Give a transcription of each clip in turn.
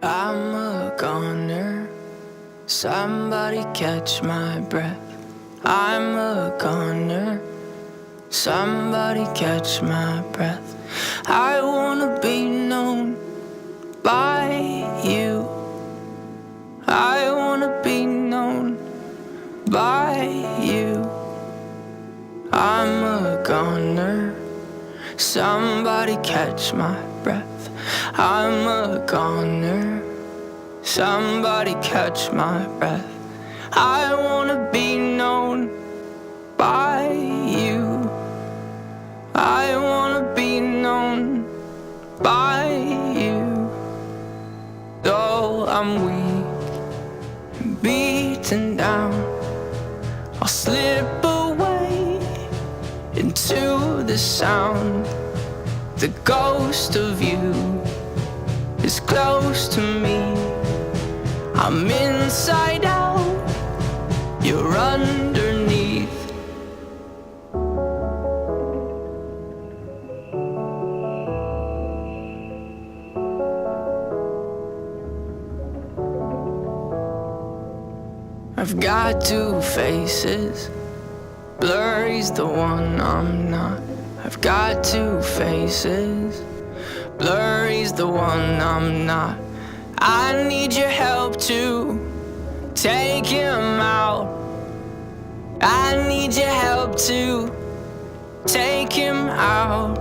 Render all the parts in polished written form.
I'm a goner. Somebody catch my breath. I'm a goner. Somebody catch my breath. I wanna be known by you. I wanna be known by you. I'm a goner. Somebody catch my breath. I'm a goner. Somebody catch my breath. I wanna be known by you. I wanna be known by you. Though I'm weak, beaten down, I'll slip away into the sound. The ghost of you is close to me. I'm inside out, you're underneath. I've got two faces, blurry's the one I'm not. I've got two faces, blurry's the one I'm not. I need your help to take him out. I need your help to take him out.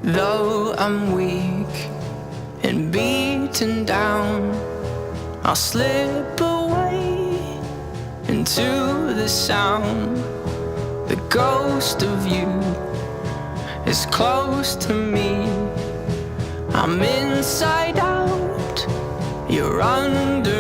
Though I'm weak and beaten down, I'll slip away into the sound. The ghost of you is close to me. I'm inside out, you're under